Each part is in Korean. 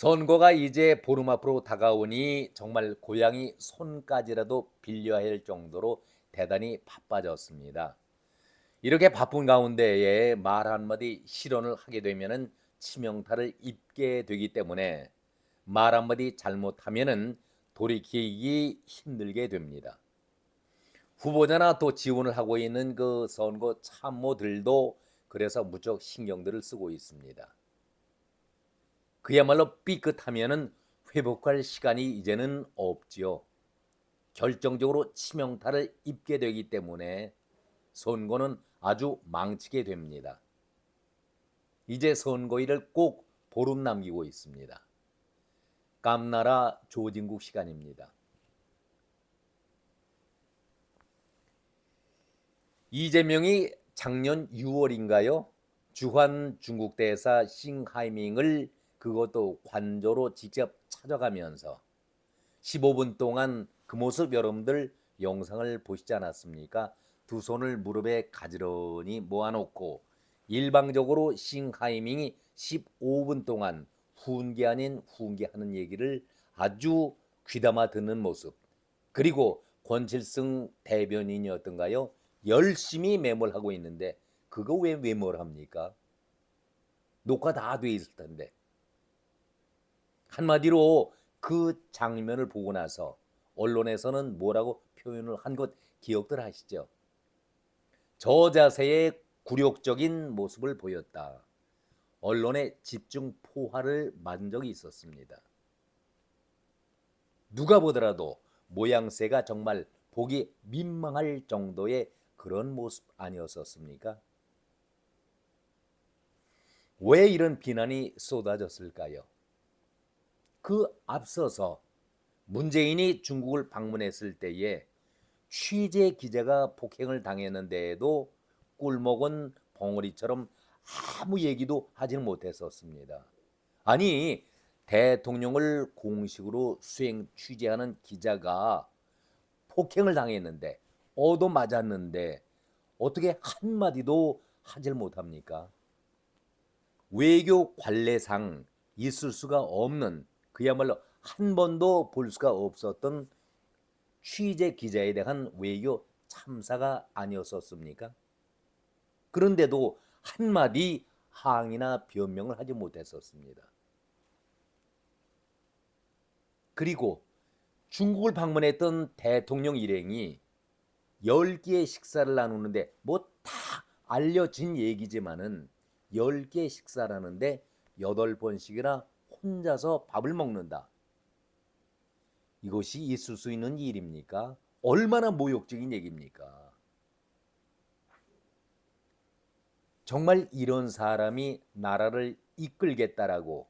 선거가 이제 보름 앞으로 다가오니 정말 고양이 손까지라도 빌려야 할 정도로 대단히 바빠졌습니다. 이렇게 바쁜 가운데에 말 한마디 실언을 하게 되면은 치명타를 입게 되기 때문에 말 한마디 잘못하면은 돌이키기 힘들게 됩니다. 후보자나 또 지원을 하고 있는 그 선거 참모들도 그래서 무척 신경들을 쓰고 있습니다. 그야말로 삐끗하면은 회복할 시간이 이제는 없지요. 결정적으로 치명타를 입게 되기 때문에 선거는 아주 망치게 됩니다. 이제 선거일을 꼭 보름 남기고 있습니다. 깜나라 조진국 시간입니다. 이재명이 작년 6월인가요? 주한 중국 대사 싱하이밍을 그것도 관저로 직접 찾아가면서 15분 동안 그 모습 여러분들 영상을 보시지 않았습니까? 두 손을 무릎에 가지런히 모아놓고 일방적으로 싱하이밍이 15분 동안 훈계 아닌 훈계하는 얘기를 아주 귀담아 듣는 모습, 그리고 권칠승 대변인이었던가요? 열심히 메모를 하고 있는데 그거 왜 메모를 합니까? 녹화 다 돼 있을 텐데. 한마디로 그 장면을 보고 나서 언론에서는 뭐라고 표현을 한 것 기억들 하시죠? 저 자세의 굴욕적인 모습을 보였다. 언론의 집중 포화를 맞은 적이 있었습니다. 누가 보더라도 모양새가 정말 보기 민망할 정도의 그런 모습 아니었었습니까? 왜 이런 비난이 쏟아졌을까요? 그 앞서서 문재인이 중국을 방문했을 때에 취재 기자가 폭행을 당했는데도 꿀먹은 벙어리처럼 아무 얘기도 하지는 못했었습니다. 아니, 대통령을 공식으로 수행 취재하는 기자가 폭행을 당했는데 얻어 맞았는데 어떻게 한마디도 하질 못합니까? 외교 관례상 있을 수가 없는, 그야말로 한 번도 볼 수가 없었던 취재 기자에 대한 외교 참사가 아니었었습니까? 그런데도 한마디 항의나 변명을 하지 못했었습니다. 그리고 중국을 방문했던 대통령 일행이 10개의 식사를 나누는데 뭐 다 알려진 얘기지만은 10개 식사를 하는데 8번씩이나 혼자서 밥을 먹는다. 이것이 있을 수 있는 일입니까? 얼마나 모욕적인 얘기입니까? 정말 이런 사람이 나라를 이끌겠다라고?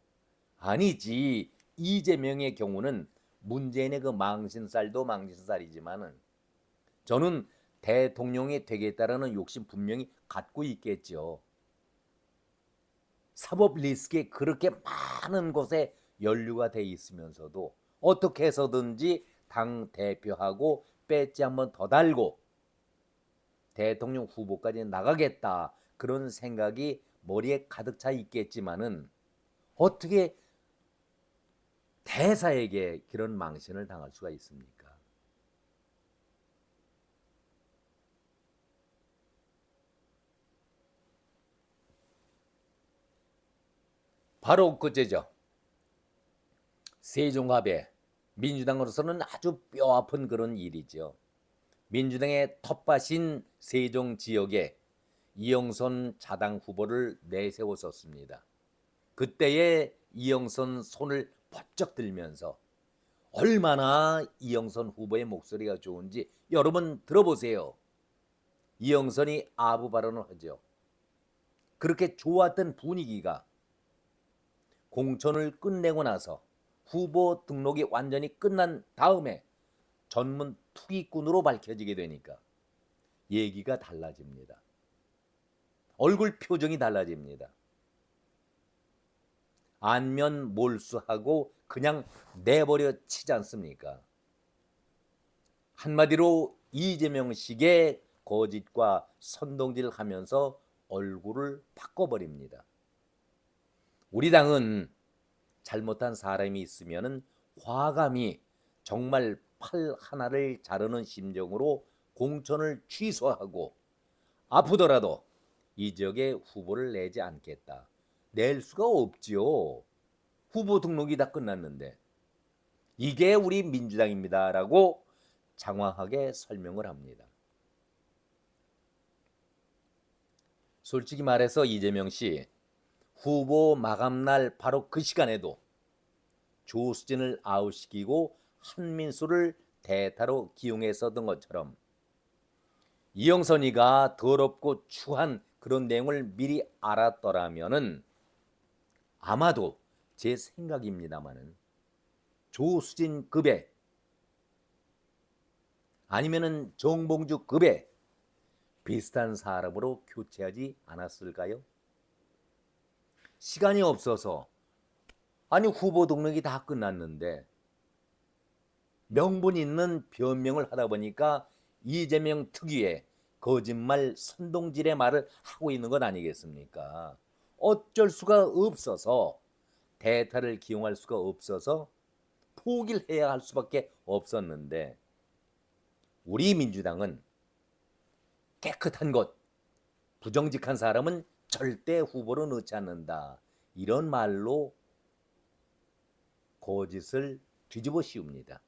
아니지. 이재명의 경우는 문재인의 그 망신살도 망신살이지만은 저는 대통령이 되겠다라는 욕심 분명히 갖고 있겠죠. 사법 리스크에 그렇게 많은 곳에 연루가 돼 있으면서도 어떻게 해서든지 당 대표하고 배지 한번 더 달고 대통령 후보까지 나가겠다, 그런 생각이 머리에 가득 차 있겠지만은 어떻게 대사에게 그런 망신을 당할 수가 있습니까? 바로 그제죠. 세종합의 민주당으로서는 아주 뼈아픈 그런 일이죠. 민주당의 텃밭인 세종 지역에 이영선 자당 후보를 내세웠었습니다. 그때의 이영선 손을 번쩍 들면서 얼마나 이영선 후보의 목소리가 좋은지 여러분 들어보세요. 이영선이 아부 발언을 하죠. 그렇게 좋았던 분위기가 공천을 끝내고 나서 후보 등록이 완전히 끝난 다음에 전문 투기꾼으로 밝혀지게 되니까 얘기가 달라집니다. 얼굴 표정이 달라집니다. 안면 몰수하고 그냥 내버려 치지 않습니까? 한마디로 이재명식의 거짓과 선동질을 하면서 얼굴을 바꿔버립니다. 우리 당은 잘못한 사람이 있으면은 과감히 정말 팔 하나를 자르는 심정으로 공천을 취소하고 아프더라도 이 지역에 후보를 내지 않겠다. 낼 수가 없지요. 후보 등록이 다 끝났는데. 이게 우리 민주당입니다라고 장황하게 설명을 합니다. 솔직히 말해서 이재명 씨 후보 마감날 바로 그 시간에도 조수진을 아웃시키고 한민수를 대타로 기용했었던 것처럼 이영선이가 더럽고 추한 그런 내용을 미리 알았더라면은 아마도 제 생각입니다마는 조수진급에 아니면은 정봉주급에 비슷한 사람으로 교체하지 않았을까요? 시간이 없어서 아니 후보 등록이 다 끝났는데 명분 있는 변명을 하다 보니까 이재명 특유의 거짓말 선동질의 말을 하고 있는 것 아니겠습니까? 어쩔 수가 없어서 대타를 기용할 수가 없어서 포기를 해야 할 수밖에 없었는데 우리 민주당은 깨끗한 것, 부정직한 사람은 절대 후보로 넣지 않는다. 이런 말로 거짓을 뒤집어 씌웁니다.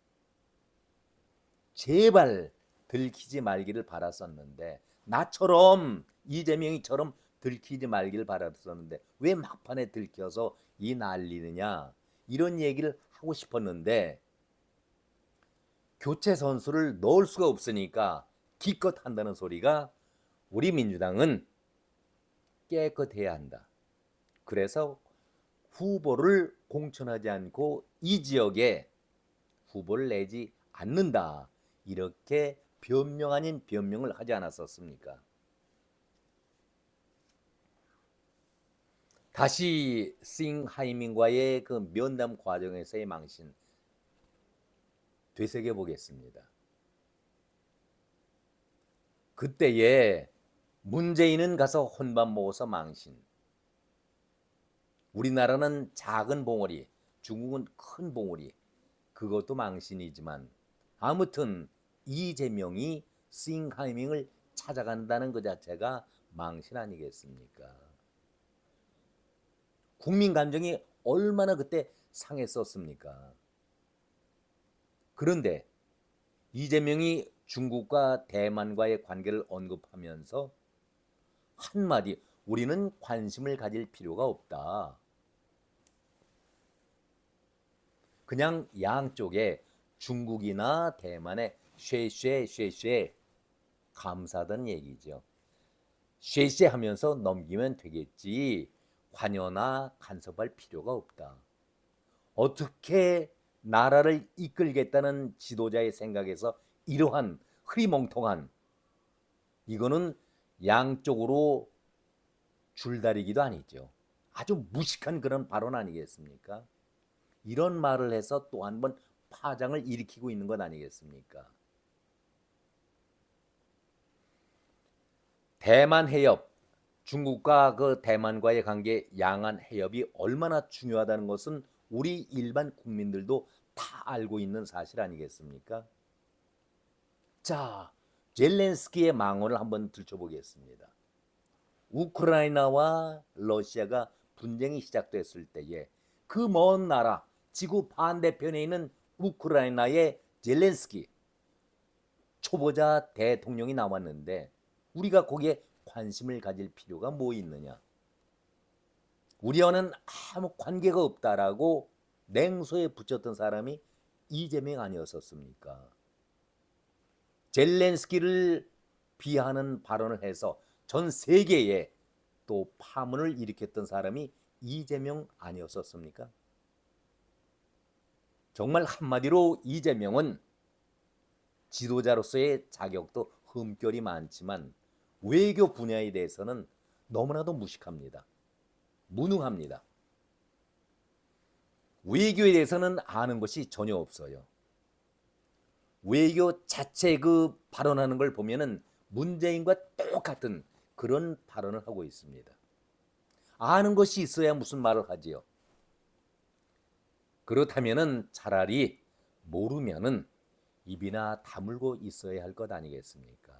제발 들키지 말기를 바랐었는데 나처럼 이재명이처럼 들키지 말기를 바랐었는데 왜 막판에 들켜서 이 난리느냐 이런 얘기를 하고 싶었는데 교체 선수를 넣을 수가 없으니까 기껏 한다는 소리가 우리 민주당은 깨끗해야 한다. 그래서 후보를 공천하지 않고 이 지역에 후보를 내지 않는다. 이렇게 변명 아닌 변명을 하지 않았었습니까? 다시 싱하이민과의 그 면담 과정에서의 망신 되새겨 보겠습니다. 그때에 문재인은 가서 혼밥 먹어서 망신. 우리나라는 작은 봉우리, 중국은 큰 봉우리. 그것도 망신이지만 아무튼 이재명이 싱하이밍을 찾아간다는 것 자체가 망신 아니겠습니까? 국민 감정이 얼마나 그때 상했었습니까? 그런데 이재명이 중국과 대만과의 관계를 언급하면서 한마디 우리는 관심을 가질 필요가 없다. 그냥 양쪽에 중국이나 대만에 쉐쉐쉐쉐 감사하다는 얘기죠. 쉐쉐 하면서 넘기면 되겠지. 관여나 간섭할 필요가 없다. 어떻게 나라를 이끌겠다는 지도자의 생각에서 이러한 흐리멍텅한 이거는 양쪽으로 줄다리기도 아니죠. 아주 무식한 그런 발언 아니겠습니까? 이런 말을 해서 또 한 번 파장을 일으키고 있는 것 아니겠습니까? 대만 해협, 중국과 그 대만과의 관계 양안 해협이 얼마나 중요하다는 것은 우리 일반 국민들도 다 알고 있는 사실 아니겠습니까? 자, 젤렌스키의 망언을 한번 들춰보겠습니다. 우크라이나와 러시아가 분쟁이 시작됐을 때에 그 먼 나라 지구 반대편에 있는 우크라이나의 젤렌스키 초보자 대통령이 나왔는데 우리가 거기에 관심을 가질 필요가 뭐 있느냐? 우리와는 아무 관계가 없다라고 냉소에 붙였던 사람이 이재명 아니었었습니까? 젤렌스키를 비하하는 발언을 해서 전 세계에 또 파문을 일으켰던 사람이 이재명 아니었었습니까? 정말 한마디로 이재명은 지도자로서의 자격도 흠결이 많지만 외교 분야에 대해서는 너무나도 무식합니다. 무능합니다. 외교에 대해서는 아는 것이 전혀 없어요. 외교 자체 그 발언하는 걸 보면은 문재인과 똑같은 그런 발언을 하고 있습니다. 아는 것이 있어야 무슨 말을 하지요. 그렇다면은 차라리 모르면은 입이나 다물고 있어야 할 것 아니겠습니까?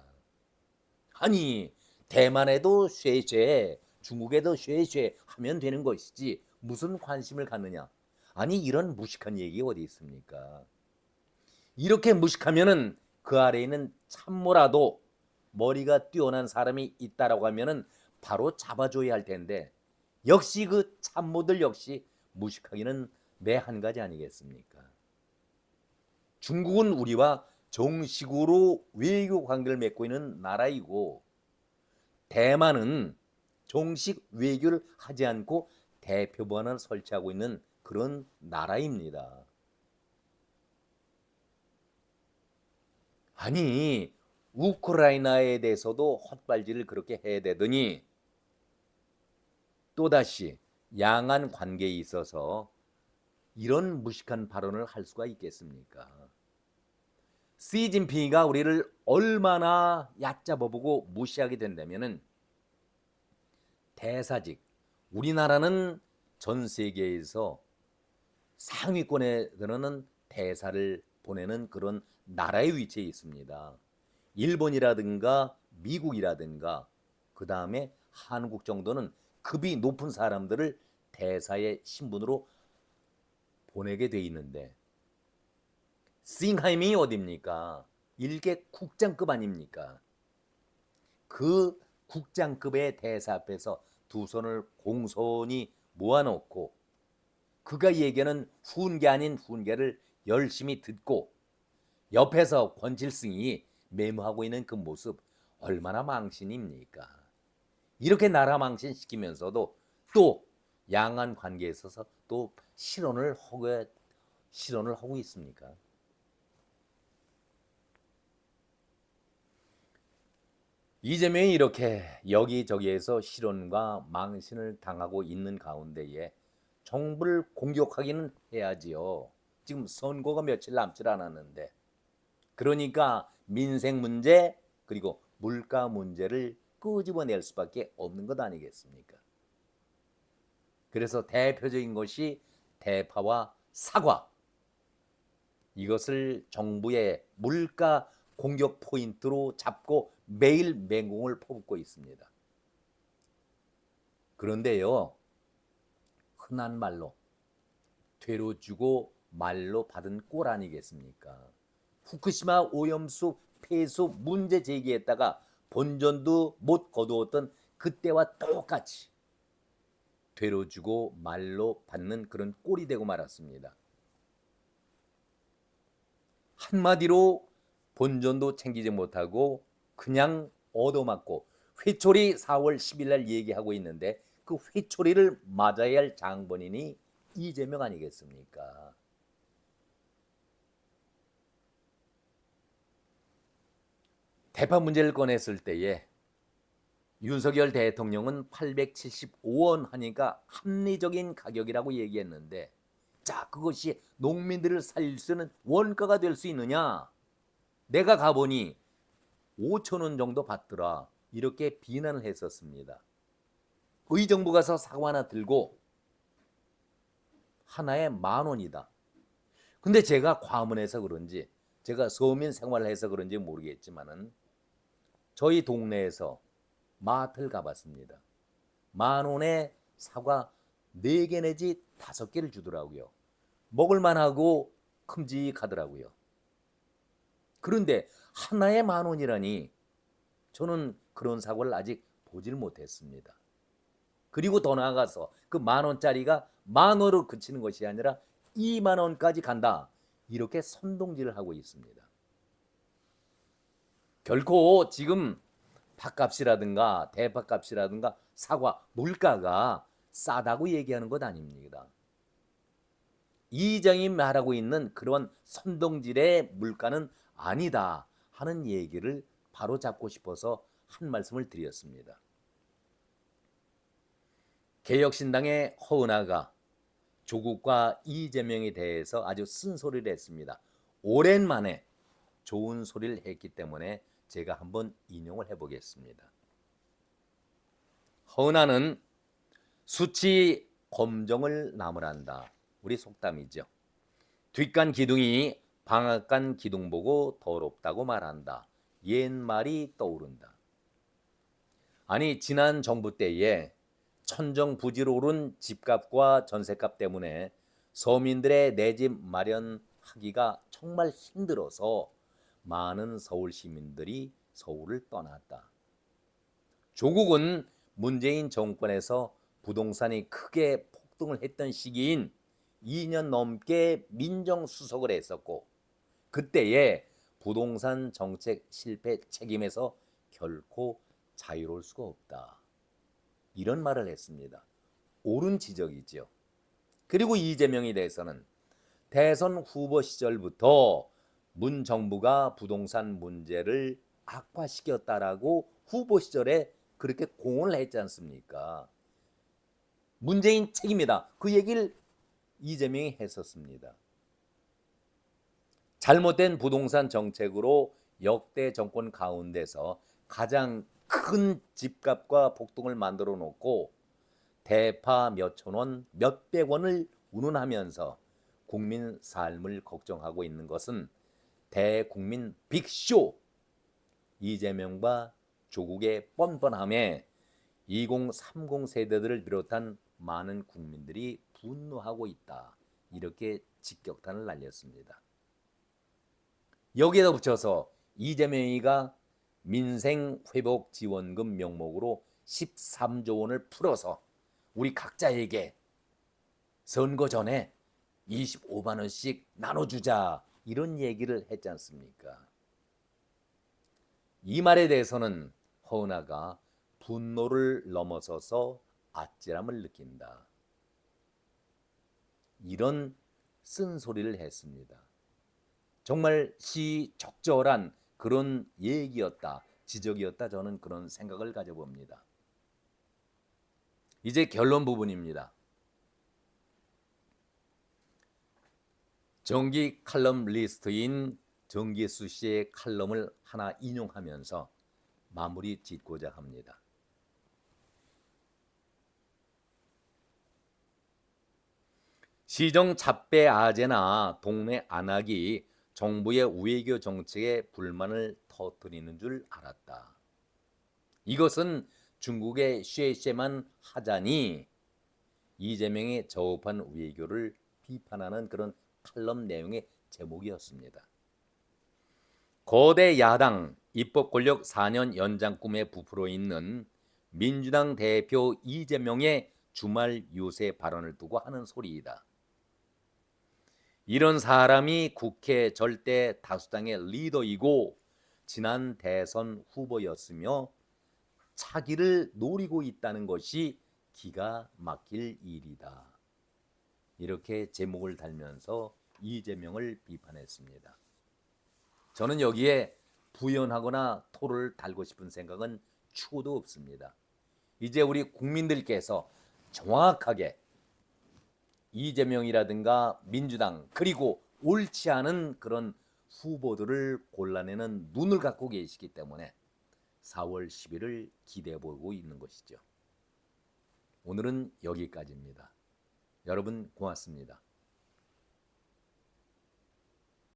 아니, 대만에도 쉐쉐, 중국에도 쉐쉐 하면 되는 것이지 무슨 관심을 갖느냐? 아니, 이런 무식한 얘기 어디 있습니까? 이렇게 무식하면은 그 아래에 있는 참모라도 머리가 뛰어난 사람이 있다라고 하면은 바로 잡아줘야 할 텐데 역시 그 참모들 역시 무식하기는 매 한 가지 아니겠습니까? 중국은 우리와 정식으로 외교 관계를 맺고 있는 나라이고 대만은 정식 외교를 하지 않고 대표부만을 설치하고 있는 그런 나라입니다. 아니, 우크라이나에 대해서도 헛발질을 그렇게 해야 되더니 또다시 양안 관계에 있어서 이런 무식한 발언을 할 수가 있겠습니까? 시진핑이가 우리를 얼마나 얕잡아보고 무시하게 된다면은 대사직, 우리나라는 전 세계에서 상위권에 들어는 대사를 보내는 그런 나라의 위치에 있습니다. 일본이라든가 미국이라든가 그 다음에 한국 정도는 급이 높은 사람들을 대사의 신분으로 보내게 돼 있는데 싱하임이 어딥니까? 일개 국장급 아닙니까? 그 국장급의 대사 앞에서 두 손을 공손히 모아놓고 그가 얘기하는 훈계 아닌 훈계를 열심히 듣고 옆에서 권칠승이 메모하고 있는 그 모습 얼마나 망신입니까? 이렇게 나라 망신시키면서도 또 양안 관계에 있어서 또 실언을 하고 있습니까? 이재명이 이렇게 여기저기에서 실언과 망신을 당하고 있는 가운데에 정부를 공격하기는 해야지요. 지금 선거가 며칠 남지 않았는데 그러니까 민생 문제 그리고 물가 문제를 끄집어낼 수밖에 없는 것 아니겠습니까? 그래서 대표적인 것이 대파와 사과, 이것을 정부의 물가 공격 포인트로 잡고 매일 맹공을 퍼붓고 있습니다. 그런데요, 흔한 말로 되로 주고 말로 받은 꼴 아니겠습니까? 후쿠시마 오염수 폐수 문제 제기했다가 본전도 못 거두었던 그때와 똑같이 되로 주고 말로 받는 그런 꼴이 되고 말았습니다. 한마디로 본전도 챙기지 못하고 그냥 얻어맞고 회초리 4월 10일 날 얘기하고 있는데 그 회초리를 맞아야 할 장본인이 이재명 아니겠습니까? 대파 문제를 꺼냈을 때에 윤석열 대통령은 875원 하니까 합리적인 가격이라고 얘기했는데 자, 그것이 농민들을 살릴 수 있는 원가가 될 수 있느냐? 내가 가보니 5천 원 정도 받더라. 이렇게 비난을 했었습니다. 의정부 가서 사과 하나 들고 하나에 10,000원이다. 근데 제가 과문해서 그런지 제가 서민 생활을 해서 그런지 모르겠지만은 저희 동네에서 마트를 가봤습니다. 10,000원에 사과 4개 내지 5개를 주더라고요. 먹을만하고 큼직하더라고요. 그런데 하나에 10,000원이라니 저는 그런 사과를 아직 보질 못했습니다. 그리고 더 나아가서 그 10,000원짜리가 10,000원으로 그치는 것이 아니라 20,000원까지 간다. 이렇게 선동질을 하고 있습니다. 결코 지금 팥값이라든가 대파값이라든가 사과 물가가 싸다고 얘기하는 것 아닙니다. 이장이 말하고 있는 그런 선동질의 물가는 아니다 하는 얘기를 바로 잡고 싶어서 한 말씀을 드렸습니다. 개혁신당의 허은하가 조국과 이재명에 대해서 아주 쓴소리를 했습니다. 오랜만에 좋은 소리를 했기 때문에 제가 한번 인용을 해보겠습니다. 허은하는 수치 검정을 나무란다. 우리 속담이죠. 뒷간 기둥이 방앗간 기둥 보고 더럽다고 말한다. 옛말이 떠오른다. 아니 지난 정부 때에 천정부지로 오른 집값과 전셋값 때문에 서민들의 내 집 마련하기가 정말 힘들어서 많은 서울 시민들이 서울을 떠났다. 조국은 문재인 정권에서 부동산이 크게 폭등을 했던 시기인 2년 넘게 민정수석을 했었고 그때의 부동산 정책 실패 책임에서 결코 자유로울 수가 없다. 이런 말을 했습니다. 옳은 지적이죠. 그리고 이재명에 대해서는 대선 후보 시절부터 문 정부가 부동산 문제를 악화시켰다라고 후보 시절에 그렇게 공언을 했지 않습니까? 문재인 책임이다. 그 얘기를 이재명이 했었습니다. 잘못된 부동산 정책으로 역대 정권 가운데서 가장 큰 집값과 폭등을 만들어 놓고 대파 몇천 원, 몇백 원을 운운하면서 국민 삶을 걱정하고 있는 것은 대국민 빅쇼 이재명과 조국의 뻔뻔함에 2030 세대들을 비롯한 많은 국민들이 분노하고 있다. 이렇게 직격탄을 날렸습니다. 여기에다 붙여서 이재명이가 민생회복지원금 명목으로 13조 원을 풀어서 우리 각자에게 선거 전에 25만 원씩 나눠주자 이런 얘기를 했지 않습니까? 이 말에 대해서는 허은하가 분노를 넘어서서 아찔함을 느낀다. 이런 쓴소리를 했습니다. 정말 시적절한 그런 얘기였다, 지적이었다 저는 그런 생각을 가져봅니다. 이제 결론 부분입니다. 정기 칼럼리스트인 정기수 씨의 칼럼을 하나 인용하면서 마무리 짓고자 합니다. 시정 잡배 아재나 동네 안악이 정부의 외교 정책에 불만을 터뜨리는 줄 알았다. 이것은 중국의 쉐쉐만 하자니 이재명의 저급한 외교를 비판하는 그런 칼럼 내용의 제목이었습니다. 거대 야당 입법 권력 4년 연장 꿈에 부풀어 있는 민주당 대표 이재명의 주말 유세 발언을 두고 하는 소리이다. 이런 사람이 국회 절대 다수당의 리더이고 지난 대선 후보였으며 차기를 노리고 있다는 것이 기가 막힐 일이다. 이렇게 제목을 달면서 이재명을 비판했습니다. 저는 여기에 부연하거나 토를 달고 싶은 생각은 추호도 없습니다. 이제 우리 국민들께서 정확하게 이재명이라든가 민주당 그리고 옳지 않은 그런 후보들을 골라내는 눈을 갖고 계시기 때문에 4월 10일을 기대해 보고 있는 것이죠. 오늘은 여기까지입니다. 여러분 고맙습니다.